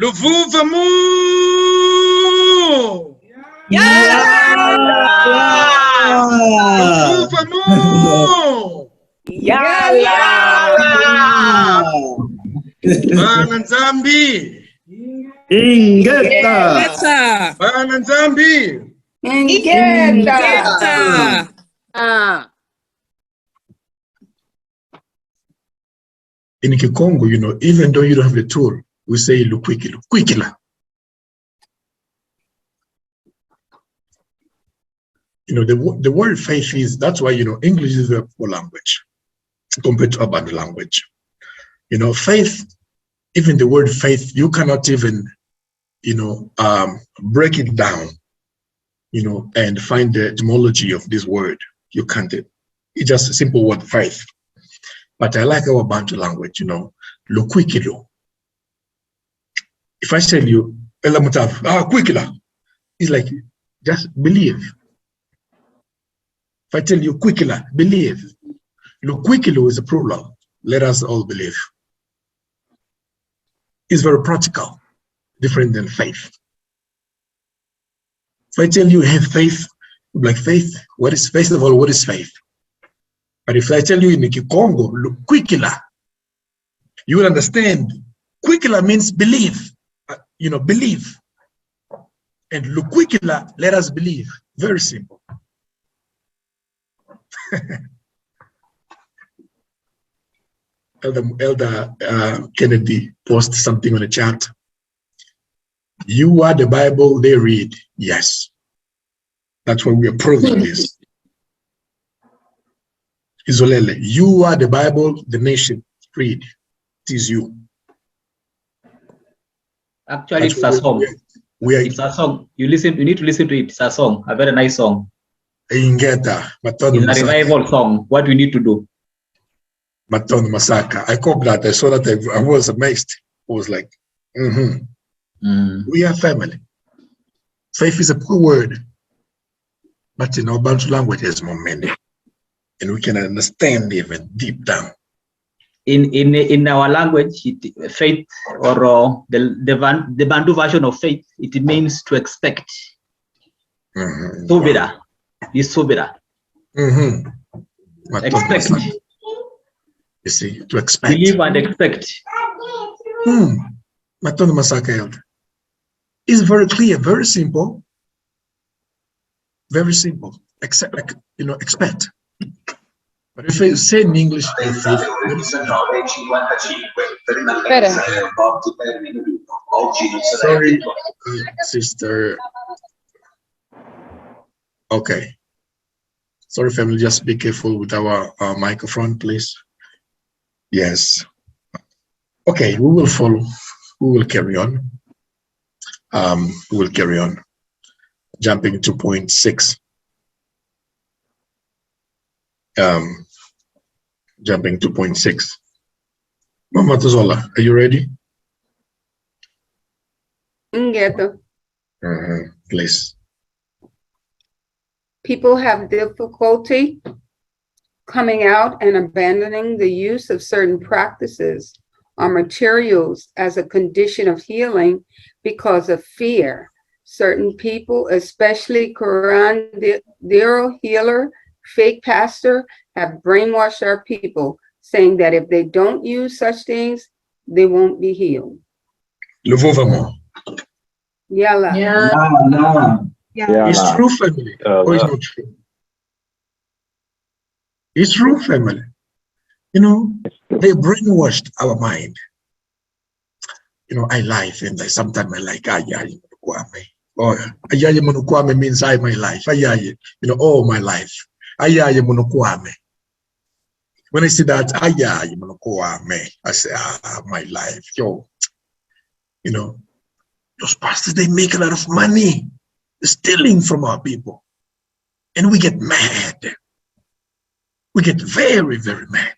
Luvuvamu. Luvuvamu. Bana Nzambi. Ingeta. Bana Nzambi. Ingeta. In Kikongo, you know, even though you don't have the tool, we say lukwikilo, kwikila. You know, the word faith is, that's why, you know, English is a poor language compared to urban language. You know, faith, even the word faith, you cannot even, you know, break it down, you know, and find the etymology of this word. You can't. It's just a simple word, faith. But I like our Bantu language, you know, lukwikilo. If I tell you, kwikila, it's like, just believe. If I tell you kwikila, believe. Lukwikilo is a plural. Let us all believe. It's very practical, different than faith. If I tell you have faith, like faith, what is, first of all, what is faith? But if I tell you in Kikongo, kwikila, you will understand. Kwikila means believe, you know, believe. And lukwikila, let us believe. Very simple. Elder Kennedy posted something on the chat. You are the Bible they read. Yes. That's why we are proving this. Izolele, you are the Bible the nation read. It is you. Actually, it's a song. It's a song. You need to listen to it. It's a song, a very nice song. It's a revival song. What we need to do. Matono Masaka. I copied that. I saw that. I was amazed. I was like, we are family. Faith is a poor word, but in our Bantu language, there's more many, and we can understand even deep down. In our language, faith, or the Bantu version of faith, it means to expect. Subira. Is subira. Expect. You see, to expect. Believe and expect. Matono Masaka. It's very clear, very simple. Very simple. Except, like, you know, expect. But if I say in English, sorry, sister. Okay. Sorry, family, just be careful with our microphone, please. Yes. Okay, we will follow. We will carry on. We will carry on. Jumping to point 6. Jumping to point 6. Mama Tozola, are you ready? Please. People have difficulty coming out and abandoning the use of certain practices or materials as a condition of healing because of fear. Certain people, especially Kurandero healer, fake pastor, have brainwashed our people, saying that if they don't use such things, they won't be healed. Luvuvamo. Yala. It's true, family. Or it's not true? It's true, family. You know, they brainwashed our mind. You know, I life, and sometimes I like ayayi munukwame. Or ayayi munukwame means I my life. Ayayi, you know, all my life. Ayayi munukwame. When I see that ayayi munukwame, I say, my life. Yo, you know, those pastors, they make a lot of money stealing from our people. And we get mad. We get very, very mad.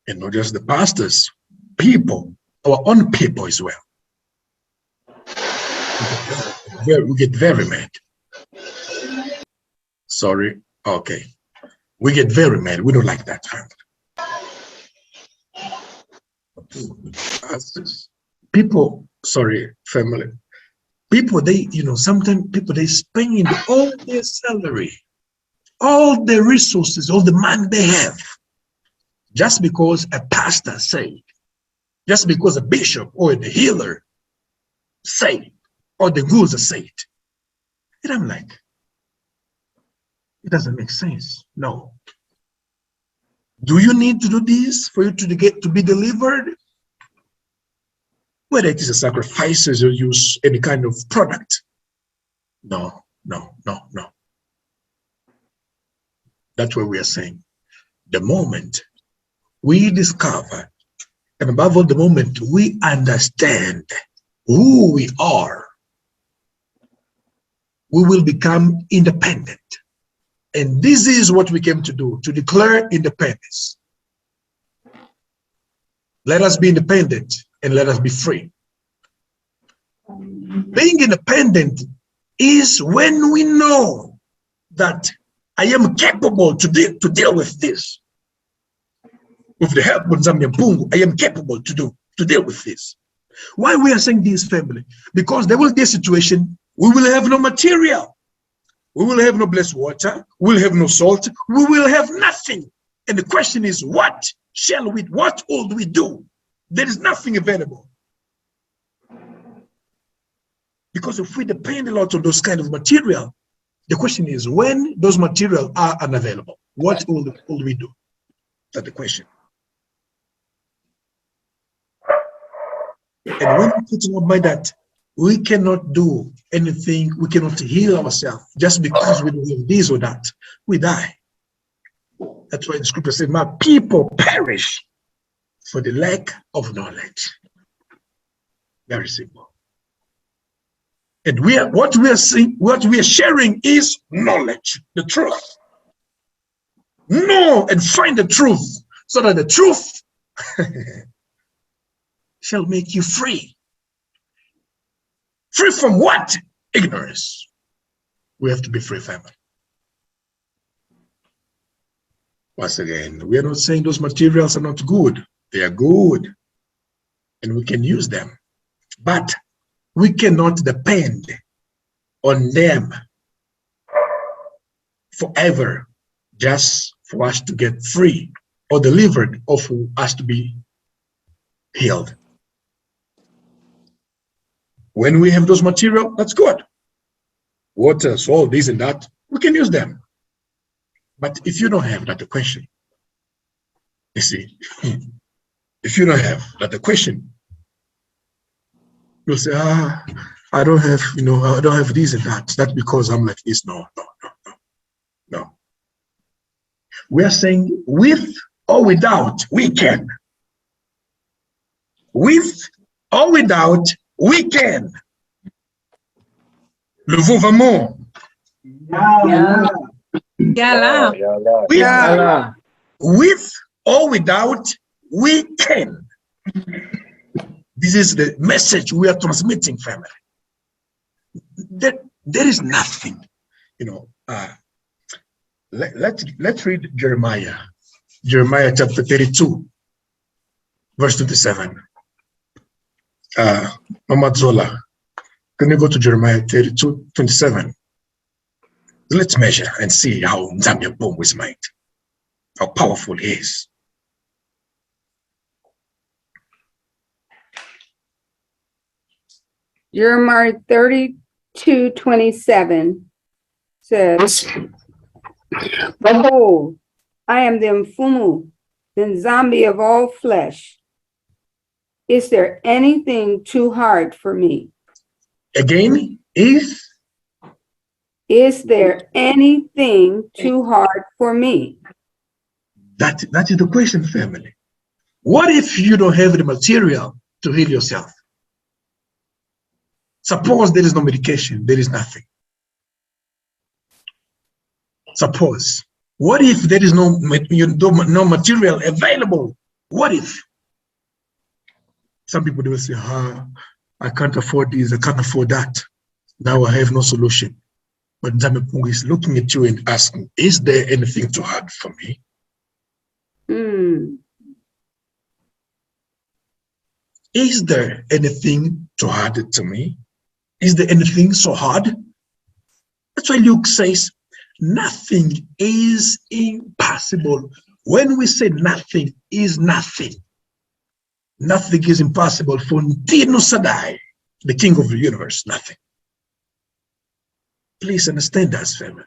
And not just the pastors, people, our own people as well. We get very mad. Sorry. Okay. We get very mad. We don't like that. People, sorry, family. People, sometimes people, they spend all their salary, all the resources, all the money they have, just because a pastor said, just because a bishop or the healer say, or the guru say it. And I'm like, it doesn't make sense. No. Do you need to do this for you to get to be delivered? Whether it is a sacrifices or use any kind of product. No. That's what we are saying. The moment we discover, and above all, the moment we understand who we are, we will become independent. And this is what we came to do, to declare independence. Let us be independent and let us be free. Being independent is when we know that I am capable to deal with this. With the help of Zambia Mpungu, I am capable to deal with this. Why we are saying this, family? Because there will be a situation, we will have no material. We will have no blessed water. We will have no salt. We will have nothing. And the question is, what will we do? There is nothing available. Because if we depend a lot on those kind of material, the question is, when those materials are unavailable, what will we do? That's the question. And when we put in our mind that we cannot do anything, we cannot heal ourselves just because we don't have this or that, we die. That's why the scripture says, my people perish for the lack of knowledge. Very simple. And what we are sharing is knowledge, the truth. Know and find the truth, so that the truth shall make you free. Free from what? Ignorance. We have to be free, family. Once again, we are not saying those materials are not good. They are good, and we can use them. But we cannot depend on them forever just for us to get free or delivered, or for us to be healed. When we have those material, that's good. Water, salt, this and that, we can use them. But if you don't have that, the question, you see, if you don't have that, the question, you'll say, I don't have, I don't have this and that. That's because I'm like this. No. We are saying with or without, we can. With or without, we can. Le vouvoiement. With or without, we can. This is the message we are transmitting, family. There is nothing, let's read Jeremiah chapter 32, verse 27. Mama Zola, can you go to Jeremiah 32, 27? Let's measure and see how Zambia Mpungu is might, how powerful he is. Jeremiah 32:27 says, behold, I am the Mfumu, the Nzambi of all flesh. Is there anything too hard for me? Again, is there anything too hard for me? That is the question, family. What if you don't have the material to heal yourself? Suppose there is no medication, there is nothing. Suppose, what if there is no material available? What if? Some people will say, I can't afford this, I can't afford that. Now I have no solution. But Zambia Mpungu is looking at you and asking, is there anything too hard for me? Is there anything too hard to me? Is there anything so hard? That's why Luke says, nothing is impossible. When we say nothing is nothing, nothing is impossible for Ntino Sadai, the king of the universe, nothing. Please understand us, family.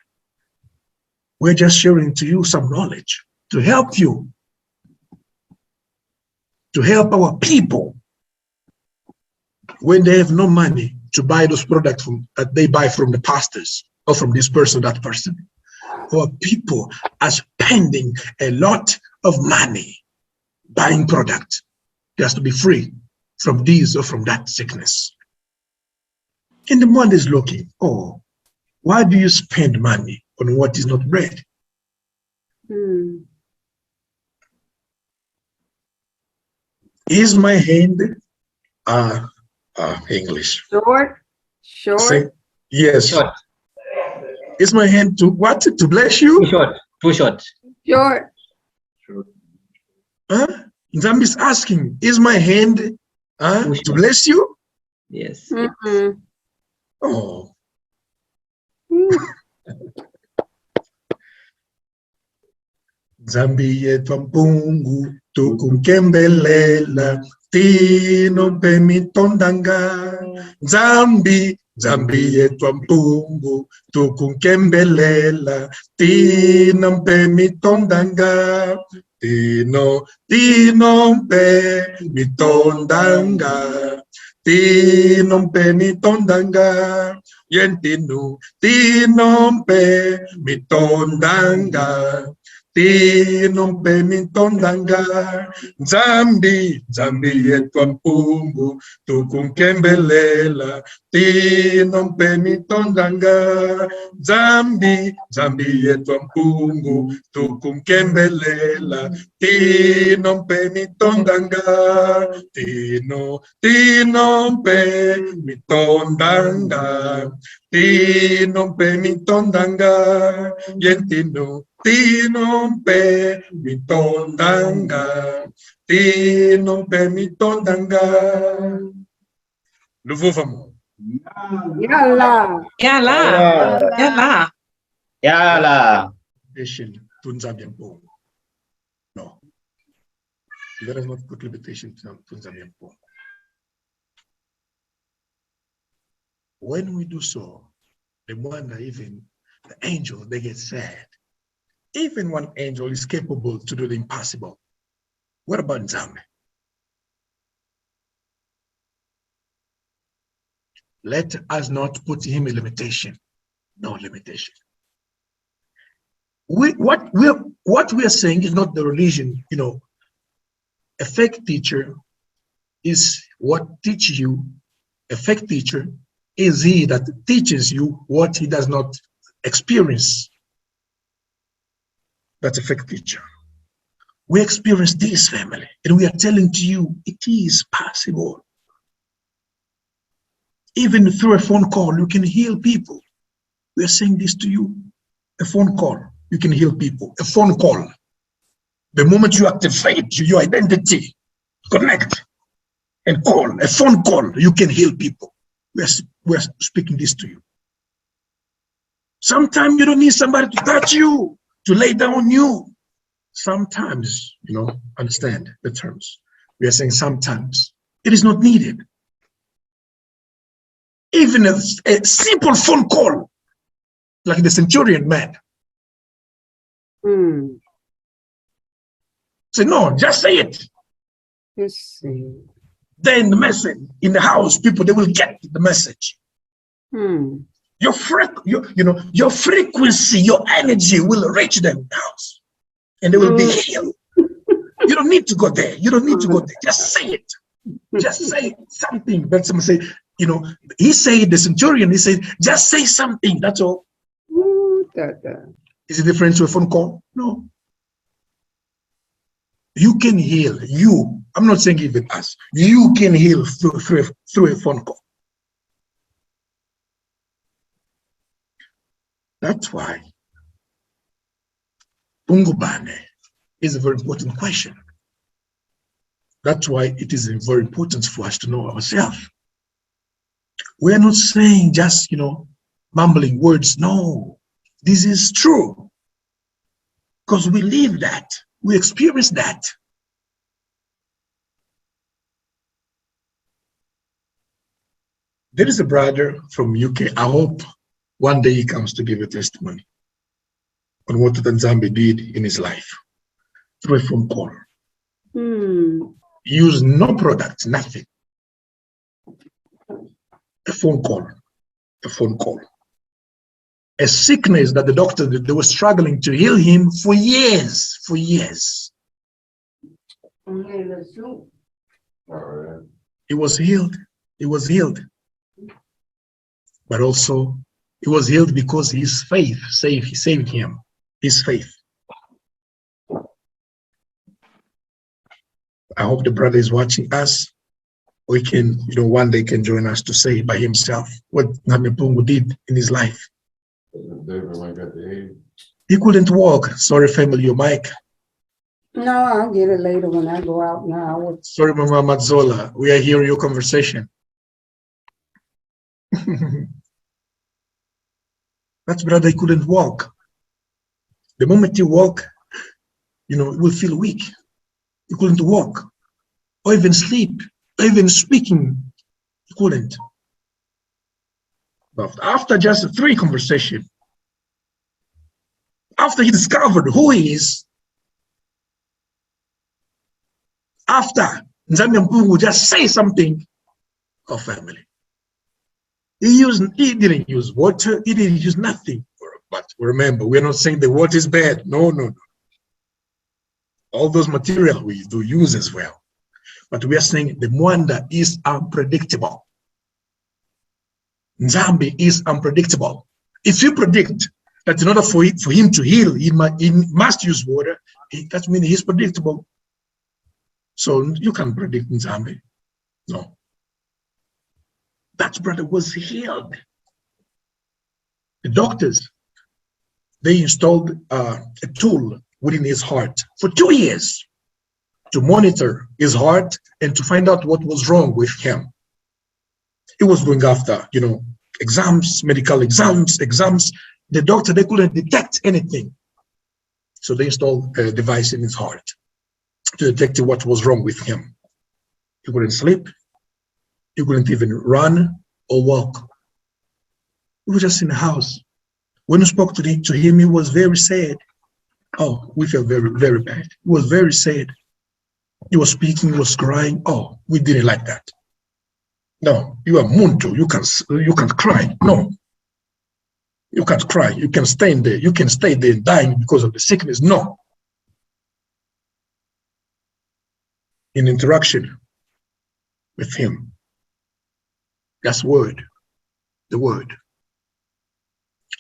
We're just sharing to you some knowledge to help you, to help our people when they have no money to buy those products that they buy from the pastors or from this person, that person. Our people are spending a lot of money buying products just to be free from this or from that sickness. And the one is looking, oh, why do you spend money on what is not bread? Is my hand English? Short. Say, yes. Short. Is my hand to what? To bless you? Too short. Too short. Short. Huh? Nzambi is asking, is my hand to bless you? Yes. Oh. Nzambi yetu mpungu tukumkembelela tino pemitondanga. Nzambi yetu mpungu tukumkembelela tino pemitondanga. Tino pemitondanga. Tino pemitondanga. Yentinu tino pemitondanga. Tino pemitondanga. Nzambi yetu mpungu tukumkembelela tino pemitondanga. Nzambi yetu mpungu tukumkembelela tino pemitondanga. Tino pemitondanga. Tino pemitondanga. Yentino tino pemitondanga. Tino pemitondanga. Nous vamos. Yalla. Yala. Yala. Yala. No. Let us not put limitation to Tunzamiampo. When we do so, the wonder even the angels, they get sad. Even one angel is capable to do the impossible. What about Nzambi? Let us not put him a limitation. No limitation. What we are saying is not the religion, a fake teacher is what teaches you. A fake teacher is he that teaches you what he does not experience. That's a fake teacher. We experience this, family, and we are telling to you it is possible. Even through a phone call, you can heal people. We are saying this to you. A phone call, you can heal people. A phone call. The moment you activate your identity, connect and call, a phone call, you can heal people. We're speaking this to you. Sometimes you don't need somebody to touch you, to lay down on you. Sometimes, understand the terms. We are saying sometimes it is not needed. Even a simple phone call, like the centurion man. Say, no, just say it. Let's see. Then the message in the house, people, they will get the message. Your frequency, your energy will reach them in the house, and they will be healed. You don't need to go there. You don't need to go there. Just say it. Just say something. But someone say, he said, the centurion, he said, just say something. That's all. Is it different to a phone call? No. You can heal. I'm not saying even us. You can heal through a phone call. That's why Pungubane is a very important question. That's why it is very important for us to know ourselves. We are not saying just, mumbling words. No, this is true. Because we live that. We experience that. There is a brother from UK. I hope one day he comes to give a testimony on what Nzambe did in his life through a phone call. He used no product, nothing. A phone call. A sickness that the doctor, they were struggling to heal him for years. He was healed. But also, he was healed because his faith saved him. His faith. I hope the brother is watching us. We can, one day can join us to say by himself what Nzambe did in his life. He couldn't walk. Sorry, family, your mic. No, I'll get it later when I go out now. Sorry, Mama Mazzola. We are hearing your conversation. That brother, he couldn't walk. The moment he walk, he will feel weak. He couldn't walk, or even sleep, or even speaking. He couldn't. But after just 3 conversations, after he discovered who he is, after Nzambe would just say something, oh family. He didn't use water, he didn't use nothing. But remember, we're not saying the water is bad. No. All those materials we do use as well. But we are saying the Mwanda is unpredictable. Nzambe is unpredictable. If you predict that in order for him to heal, he must use water, that means he's predictable. So you can predict Nzambe. No. That brother was healed. The doctors, they installed a tool within his heart for 2 years to monitor his heart and to find out what was wrong with him. He was going after, exams, medical exams. The doctor, they couldn't detect anything. So they installed a device in his heart to detect what was wrong with him. He couldn't sleep. He couldn't even run or walk. He was just in the house. When we spoke to him, he was very sad. Oh, we felt very, very bad. He was very sad. He was speaking, he was crying. Oh, we didn't like that. No, you are muntu. You can't cry. No, you can't cry. You can stay there. You can stay there dying because of the sickness. No. In interaction with him, that's word. The word.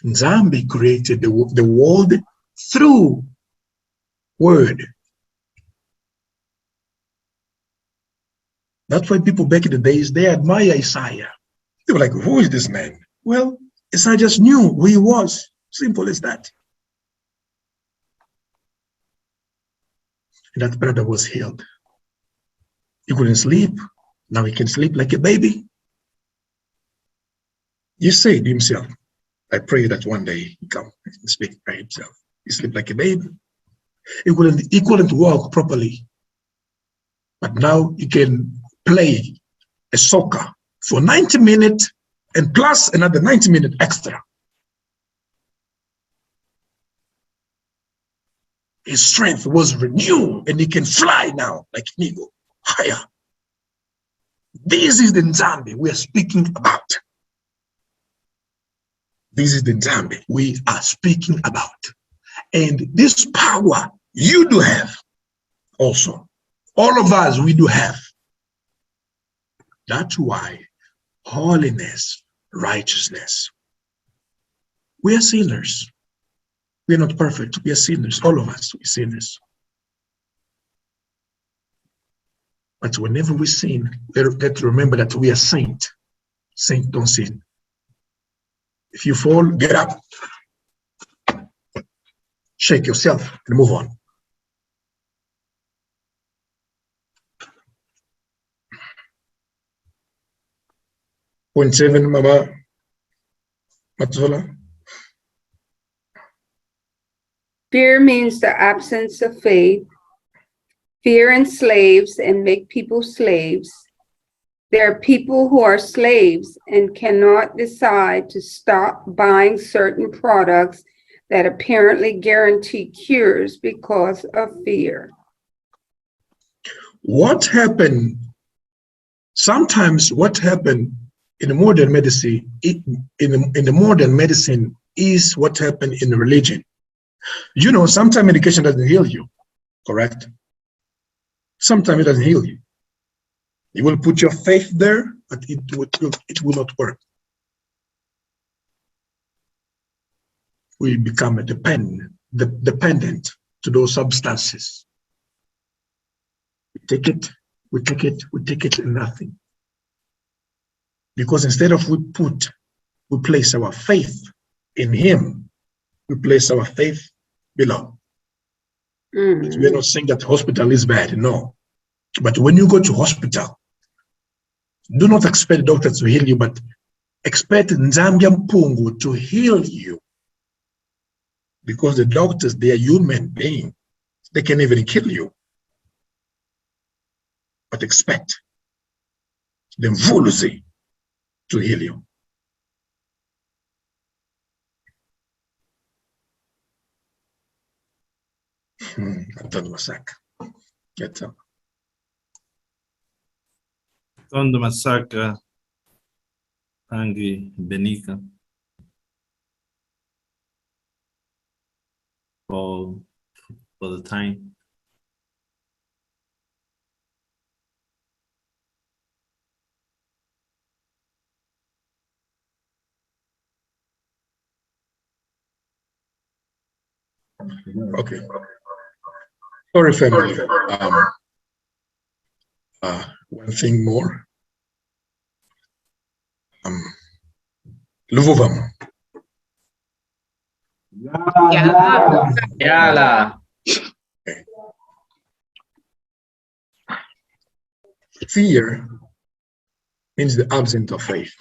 Nzambe created the world through word. That's why people back in the days, they admire Isaiah. They were like, who is this man? Well, Isaiah just knew who he was. Simple as that. And that brother was healed. He couldn't sleep. Now he can sleep like a baby. He said to himself, I pray that one day he come and speak by himself. He sleep like a baby. He couldn't walk properly. But now he can play a soccer for 90 minutes and plus another 90 minutes extra. His strength was renewed and he can fly now like an eagle, higher. This is the Nzambe we are speaking about. This is the Nzambe we are speaking about. And this power you do have also. All of us, we do have. That's why holiness, righteousness. We are sinners. We are not perfect. We are sinners. All of us, we are sinners. But whenever we sin, let's remember that we are saint. Saint don't sin. If you fall, get up. Shake yourself and move on. Point 7, Mama Matzola. Fear means the absence of faith. Fear enslaves and make people slaves. There are people who are slaves and cannot decide to stop buying certain products that apparently guarantee cures because of fear. What happened? Sometimes what happened in the modern medicine, in the modern medicine is what happened in religion. You know, sometimes medication doesn't heal you, correct? Sometimes it doesn't heal you. You will put your faith there, but it will not work. We become a dependent to those substances. We take it, and nothing. Because instead of we place our faith in Him, we place our faith below. Mm. We're not saying that hospital is bad, no. But when you go to hospital, do not expect doctors to heal you, but expect Nzambia Mpungu to heal you. Because the doctors, they are human beings. They can even kill you. But expect the Mvuluzi to heal you. Antonio Masaka. Get up. Antonio Masaka, Angie Benica. For the time. Okay. Sorry, family. One thing more. Luvuvam. Yala. Okay. Fear means the absence of faith.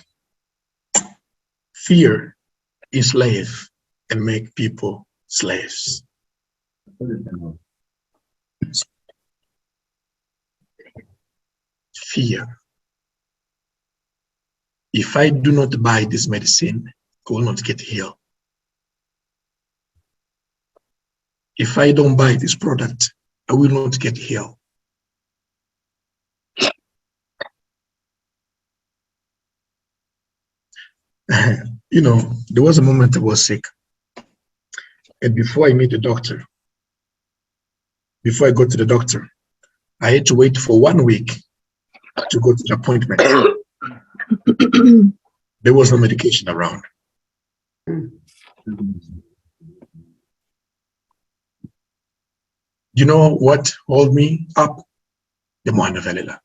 Fear enslave and make people slaves. Fear. If I do not buy this medicine, I will not get healed. If I don't buy this product, I will not get healed. You know, there was a moment I was sick. And before I meet the doctor, before I go to the doctor, I had to wait for 1 week to go to the appointment. There was no medication around. You know what hold me up? The Moana Velila.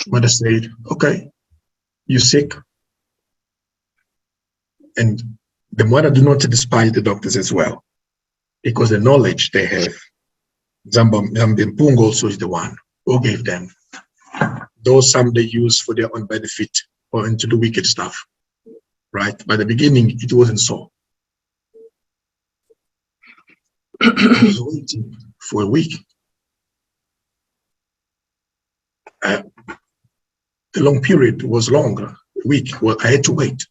Mother said, okay, you're sick. And the mother do not despise the doctors as well, because the knowledge they have. Zambia also is the one who gave them. Those some they use for their own benefit or into the wicked stuff, right? By the beginning, it wasn't so. I was waiting for a week. The long period was longer, a week. Well, I had to wait.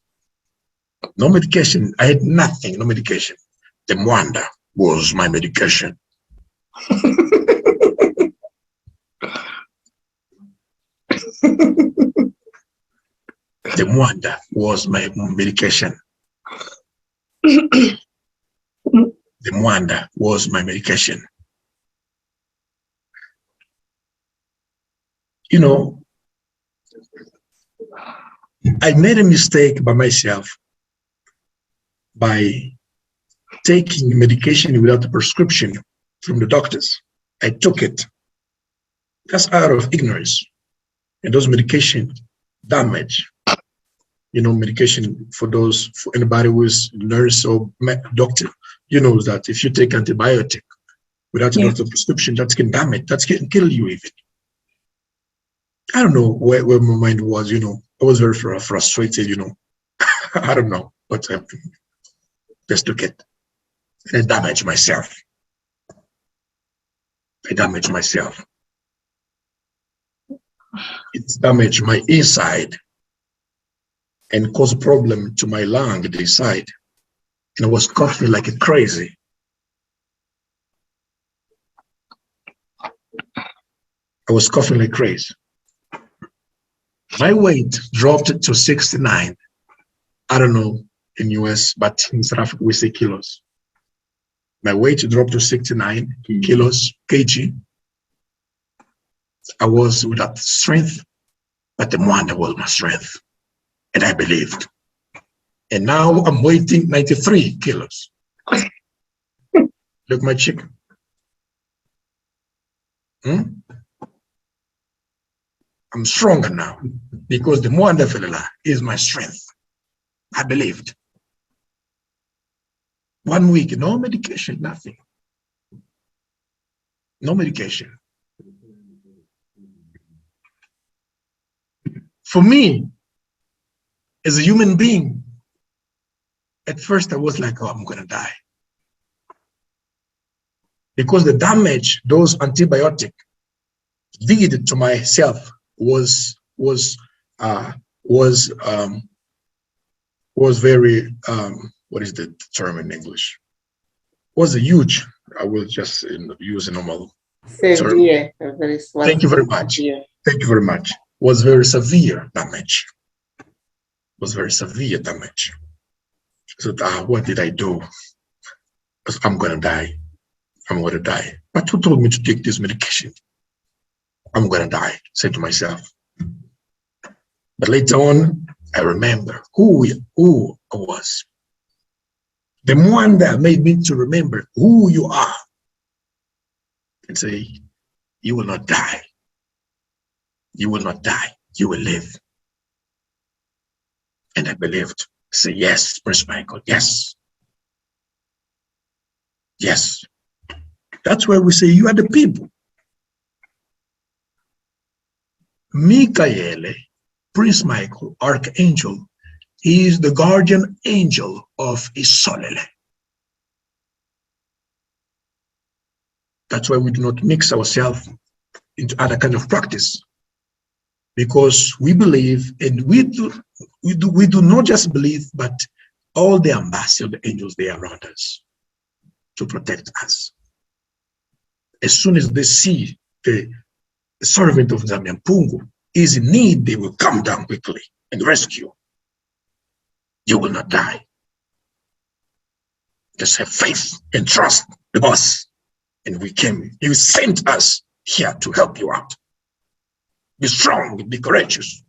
No medication. I had nothing, no medication. The Mwanda was my medication. The Mwanda was my medication. The Mwanda was my medication. You know, I made a mistake by myself by taking medication without a prescription from the doctors. I took it. That's out of ignorance. And those medication damage. You know, medication for anybody who is nurse or doctor, you know that if you take antibiotic without a doctor prescription, that can damage, that can kill you even. I don't know where my mind was, I was very frustrated, I don't know, but just look at, and I damaged myself. I damaged myself. It damaged my inside and caused problem to my lung, the side. And I was coughing like a crazy. I was coughing like crazy. My weight dropped to 69. I don't know in US, but in South Africa we say kilos. My weight dropped to 69 kilos, kg. I was without strength, but the wonder was my strength. And I believed. And now I'm weighing 93 kilos. Look, my chicken. I'm stronger now because the wonderful is my strength. I believed. 1 week, no medication, nothing. No medication. For me, as a human being, at first I was like, oh, I'm gonna die. Because the damage those antibiotics did to myself was very what is the term in English? Was a huge. I will just use a normal severe. Thank you very much. Severe. Thank you very much. Was very severe damage. Was very severe damage. So what did I do? I'm gonna die. I'm gonna die. But who told me to take this medication? I'm gonna die, said to myself. But later on, I remember who I was. The one that made me to remember who you are and say, you will not die. You will not die. You will live. And I believed. Say, yes, Prince Michael, yes. Yes. That's why we say you are the people. Michael, Prince Michael, Archangel, he is the guardian angel of Isolele. That's why we do not mix ourselves into other kind of practice, because we believe, and we do not just believe, but all the ambassadors, the angels, they are around us to protect us. As soon as they see the servant of Zamiampungu is in need, they will come down quickly and rescue. You will not die. Just have faith and trust the boss. And we came, you sent us here to help you out. Be strong, be courageous.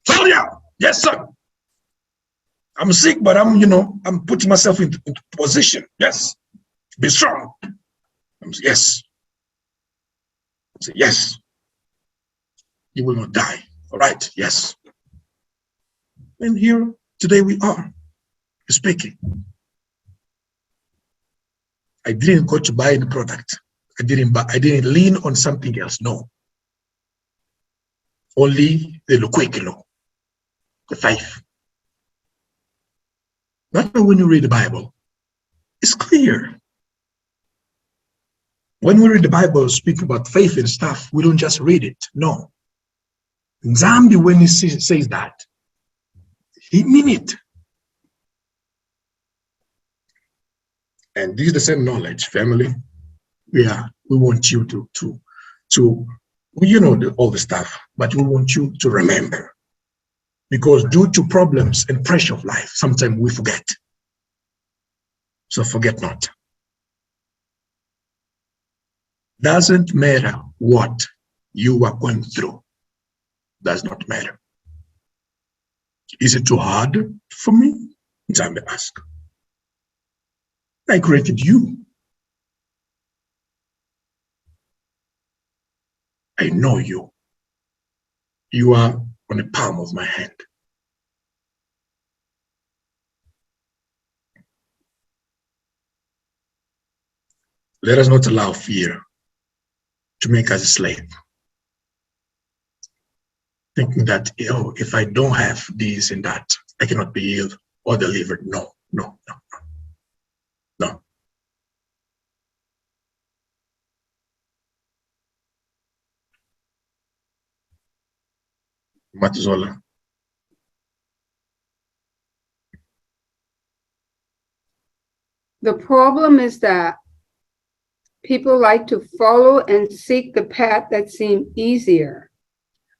Soldier, yes, sir. I'm sick, but I'm putting myself into position. Yes. Be strong. Yes. Say, yes. You will not die. All right, yes. And here today we are speaking. I didn't go to buy the product. I didn't lean on something else. No. Only the loquekilo, the faith. That's why when you read the Bible, it's clear. When we read the Bible, speak about faith and stuff, we don't just read it. No. Nzambi, when he says that, he mean it. And this is the same knowledge, family. We want you to all the stuff, but we want you to remember. Because due to problems and pressure of life, sometimes we forget. So forget not. Doesn't matter what you are going through. Does not matter. Is it too hard for me? Time to ask. I created you. I know you. You are on the palm of my hand. Let us not allow fear to make us a slave. thinking that, if I don't have this and that, I cannot be healed or delivered. No, no, no, no, no. Matuzola. The problem is that people like to follow and seek the path that seems easier.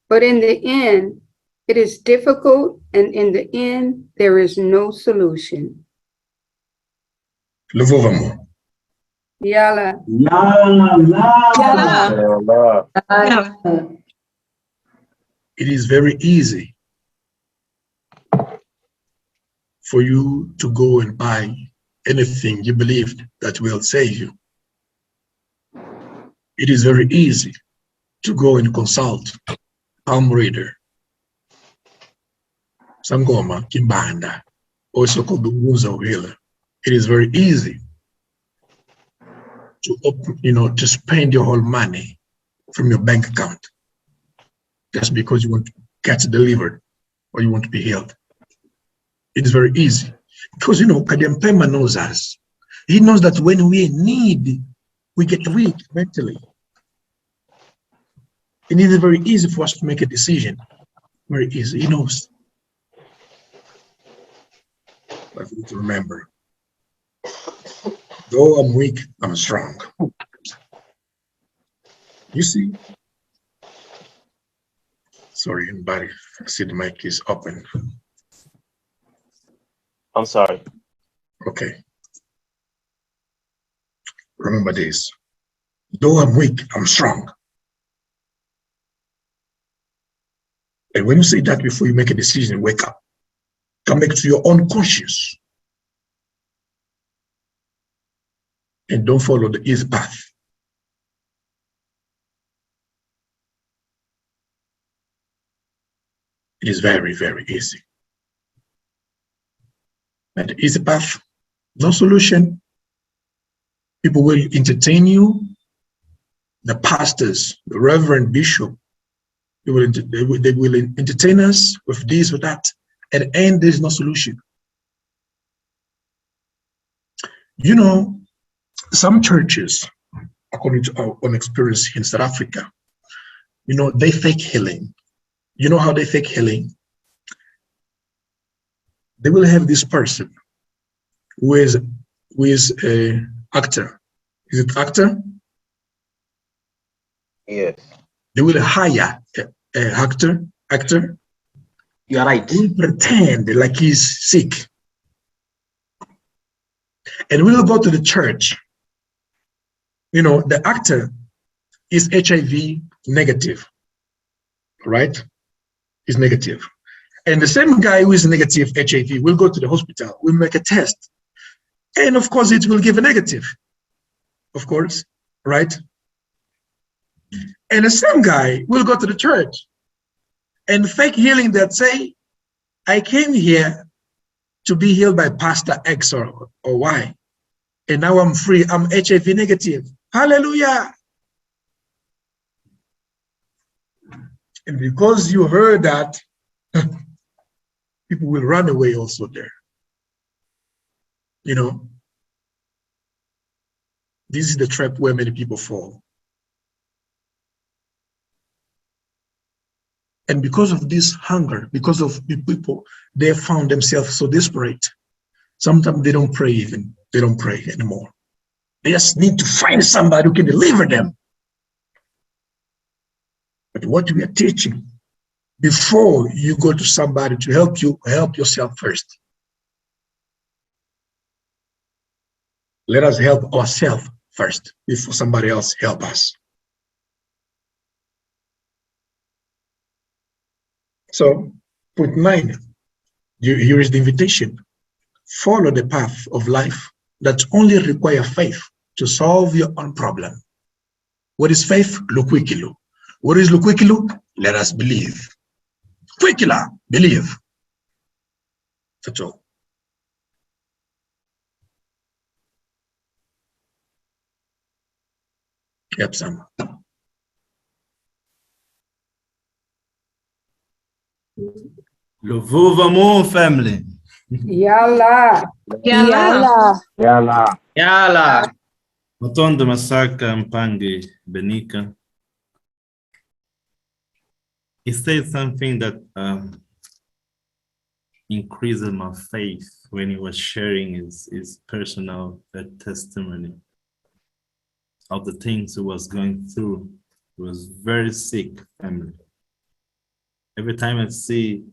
But in the end, it is difficult, and in the end, there is no solution. Luvovamo. Yala. It is very easy for you to go and buy anything you believed that will save you. It is very easy to go and consult palm reader, Sangoma, Kimbanda, also called the Wuzo healer. It is very easy to open, to spend your whole money from your bank account just because you want to get delivered or you want to be healed. It is very easy because Kadempema knows us. He knows that when we need, we get weak mentally. It is very easy for us to make a decision. Very easy. He knows. But we need to remember, though I'm weak, I'm strong. You see? Sorry, everybody. I see the mic is open. I'm sorry. Okay. Remember this. Though I'm weak, I'm strong. And when you say that before you make a decision, wake up. Come back to your own conscience. And don't follow the easy path. It is very, very easy. And the easy path, no solution. People will entertain you. The pastors, the reverend bishop, they will entertain us with this or that. At the end, there's no solution. Some churches, according to our own experience in South Africa, they fake healing. You know how they fake healing? They will have this person who is an actor. Is it actor? Yes. They will hire an actor. You are right. Will pretend like he's sick. And we'll go to the church. The actor is HIV negative, right? He's negative. And the same guy who is negative HIV will go to the hospital, will make a test. And of course, it will give a negative, of course, right? And the same guy will go to the church and fake healing that say, I came here to be healed by Pastor X or Y. And now I'm free, I'm HIV negative. Hallelujah. And because you heard that, people will run away also there. This is the trap where many people fall. And because of this hunger, because of the people, they found themselves so desperate. Sometimes they don't pray even. They don't pray anymore. They just need to find somebody who can deliver them. But what we are teaching, before you go to somebody to help you, help yourself first. Let us help ourselves first before somebody else help us. So, point 9, here is the invitation. Follow the path of life that only require faith to solve your own problem. What is faith? Lukwikilu. What is Lukwikilu? Let us believe. Kwikila, believe. That's all. Yep, Sam. Lovuvamo family. Yalla. Yala. Yala. Motondo Masaka Mpangi Benika. He said something that increased my faith when he was sharing his personal testimony of the things he was going through. He was very sick, family. Every time I see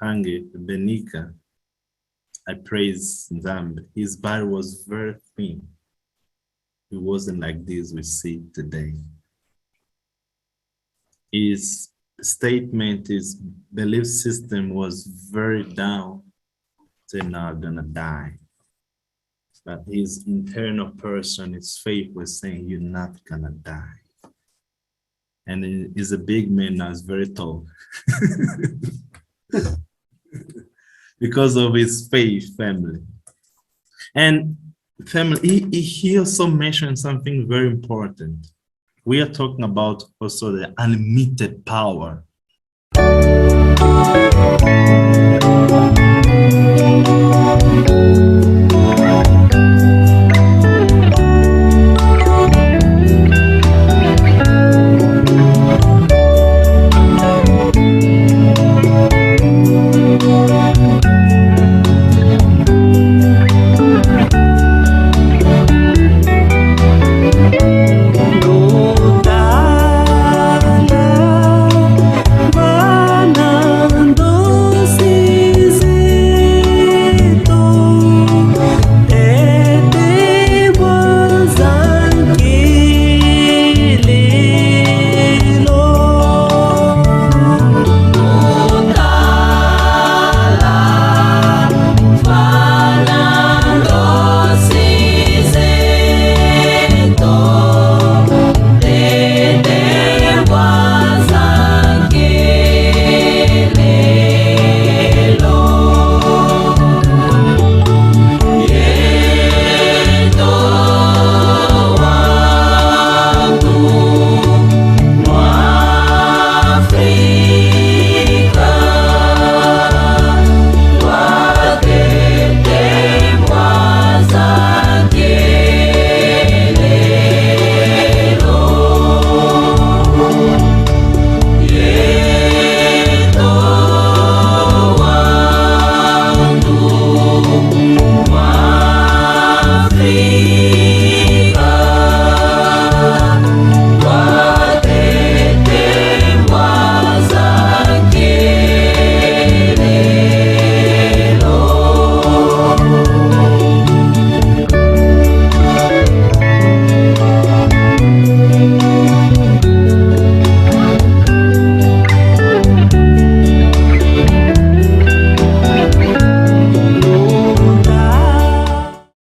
Pange Benika, I praise Nzambe. His body was very thin. It wasn't like this we see today. His statement, his belief system was very down. Saying, "No, I'm gonna die." But his internal person, his faith was saying, "You're not gonna die." And he's a big man now, he's very tall. Because of his faith, family. And family, he also mentioned something very important. We are talking about also the unlimited power.